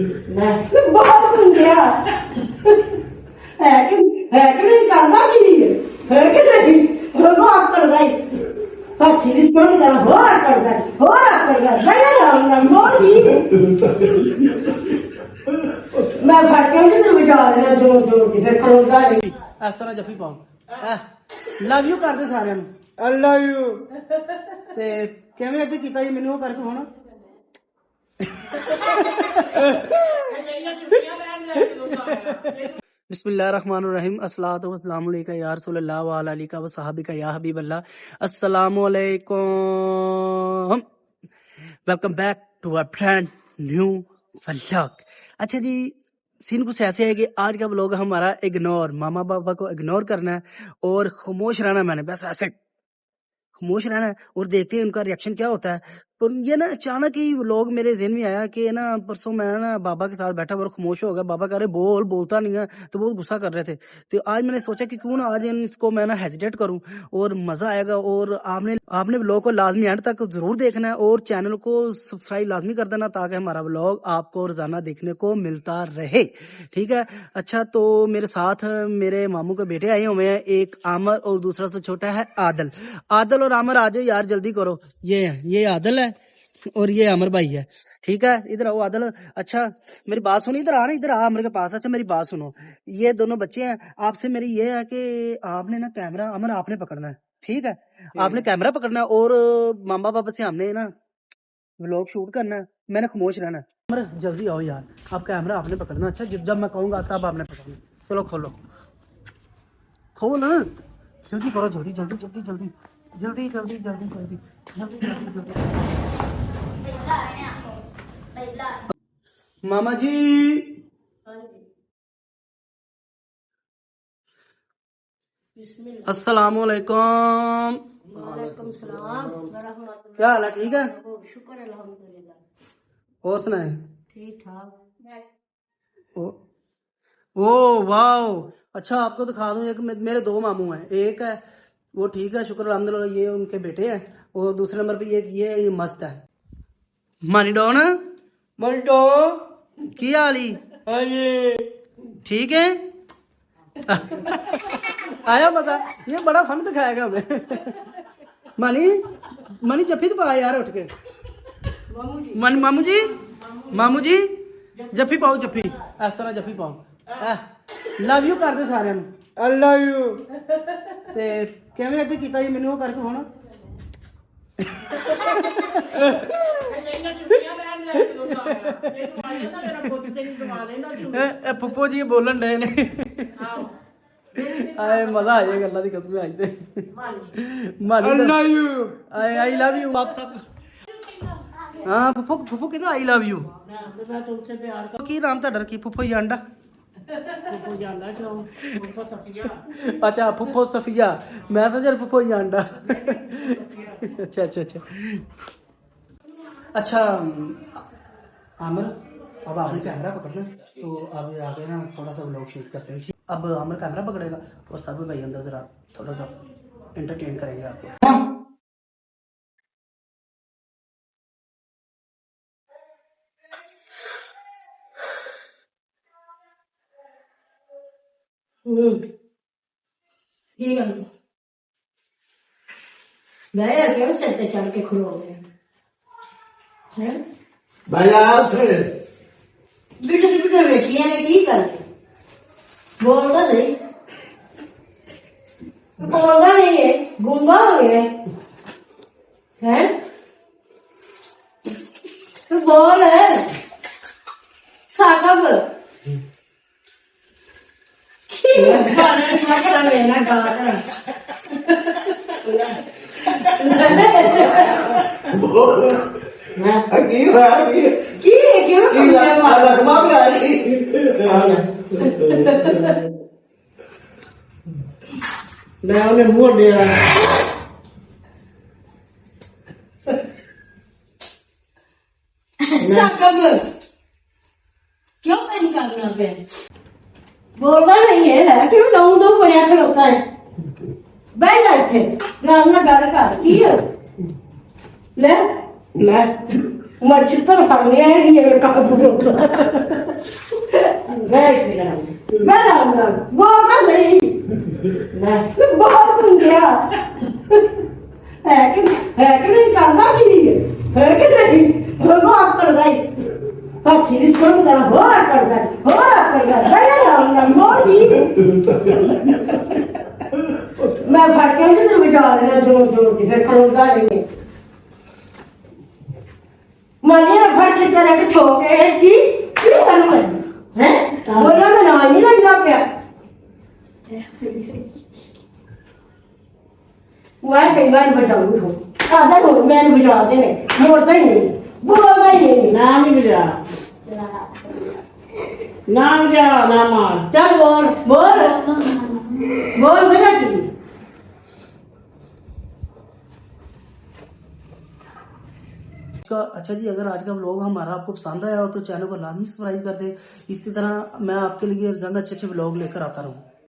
बहुत कुंडिया है कि नहीं करना की है कि नहीं रोगो आकर जाए हाथी की सोनी तरह हो आकर जाए भैया राम मोर भी मैं फट के उधर बजा देना जोर जोर के फिर खड़ोगा नहीं इस तरह जफी पाओ लव यू कर दे सारे आई लव यू ते किवें अगे कीता जी मैनू करके हुण बिस्मिल्लाहिर्रहमानिर्रहीम अस्सलातु वस्सलामु अलैका या रसूलल्लाह व अला आलिका व सहाबिका या हबीबल्लाह अस्सलामु अलैकुम welcome back to our brand new vlog. अच्छा जी, सीन कुछ ऐसे है कि आज का व्लॉग हमारा इग्नोर, मामा पापा को इग्नोर करना है और खामोश रहना। मैंने बस ऐसे खामोश रहना है और देखते हैं उनका रिएक्शन क्या होता है। पर ये ना अचानक ही व्लॉग मेरे जहन में आया कि ना परसों मैं ना बाबा के साथ बैठा और खामोश हो गया। बाबा कह रहे बोलता नहीं है, तो बहुत गुस्सा कर रहे थे। तो आज मैंने सोचा कि क्यों ना आज इसको मैं ना हेजिटेट करूं और मजा आएगा। और आपने व्लॉग को लाजमी एंड तक जरूर देखना है और चैनल को सब्सक्राइब लाजमी कर देना ताकि हमारा व्लॉग आपको रोजाना देखने को मिलता रहे। ठीक है। अच्छा, तो मेरे साथ मेरे मामू के बेटे आए हुए हैं, एक आमर और दूसरा से छोटा है आदल। आदल और आमर आ जाओ यार, जल्दी करो। ये आदल है और ये अमर भाई है। ठीक है, इधर आओ आदल। अच्छा मेरी बात सुनो, इधर आना, इधर आ अमर के पास। अच्छा मेरी बात सुनो, ये दोनों बच्चे हैं। आपसे मेरी ये है कि आपने ना कैमरा, अमर आपने पकड़ना है। ठीक है, आपने कैमरा पकड़ना है और मामा पापा से हमने ना व्लॉग शूट करना है। मैंने खामोश रहना है। अमर जल्दी आओ यार, आप कैमरा आपने पकड़ना। अच्छा जब मैं कहूंगा तब आपने पकड़ना। चलो खोलो खोल, जल्दी करो, जल्दी जल्दी जल्दी जल्दी जल्दी जल्दी जल्दी जल्दी जल्दी जल्दी जल्दी। मामा जी अस्सलाम वालेकुम। वालेकुम सलाम। क्या हाल है? ठीक है, शुक्र अल्हम्दुलिल्लाह। और सुनाए? ठीक ठाक। ओ वाओ, अच्छा आपको दिखा दूं, एक मेरे दो मामू हैं। एक है वो ठीक है, शुक्र अल्हम्दुलिल्लाह, ये उनके बेटे हैं। और दूसरे नंबर पे ये मस्त है। मानी डॉन मल्टो की हाली ये ठीक है। आया मजा, ये बड़ा फन दिखाएगा हमें। मानी जफ्फी तो पा यार उठ के। मामू जी जफ्फी पाओ, जफ्फी इस तरह जफ्फी पाओ। लव यू कर दे सारे आई लव यू ते किवें अगे कीता जी मैनू करके हुण फुप्पो जी बोलन डे ने। आए मजा आ जाएगा अल्लाह दी कसम आज ते। आई लव यू आप सब। हाँ फुप्पो कहंदा आई लव यू। की नाम तुहाडा? की फुप्पो जी आंडा? अच्छा फुप्पो सफिया, मैं समझा फुप्पो जी आंडा। अच्छा अच्छा अच्छा अच्छा आमिर, अब आपने कैमरा पकड़ना, तो अब आगे ना थोड़ा सा व्लॉग शूट करते हैं। अब आमिर कैमरा पकड़ेगा और सब भाई अंदर जरा थोड़ा सा एंटरटेन करेंगे आपको। ठीक है, मैं क्यों सिर पे चढ़ के खड़ो गए हैं? भैया थे बिल्कुल बेटियां ने की कर बोलता नहीं है, गुंगा हो गया है। तो बोल है साकब लेना मैं उन्हें मुंह दे रहा साकब क्यों नहीं करना पे बोलता नहीं है क्यों नौ दो बढ़िया खड़ोता है। बह जा इथे राम ना गल कर की है ले ले मैं चित्तर फड़ने आएगी ये काम मैं राम राम बहुत सही बहुत तुम गया है कि नहीं करना की है कि नहीं वो आप कर दाई हाथी दिस को तरह हो आप कर दाई दया राम राम बोल भी मैं फट के तो बजा देना जोर जोर से फिर खड़ोता नहीं है मानिए फट से तरह के ठोके की करूंगा हैं बोलो तो ना नहीं लगता क्या मैं कई बार बजाऊंगी हूँ आधा हो मैंने बजा देने मोड़ता ही नहीं बोलता ही नहीं नाम ही बजा नाम बजा नाम मार चल बोल बोल बोल बजा की अच्छा जी, अगर आज का व्लॉग हमारा आपको पसंद आया हो तो चैनल को लाजमी सब्सक्राइब कर दें। इसी तरह मैं आपके लिए रोजाना अच्छे व्लॉग लेकर आता रहूँ।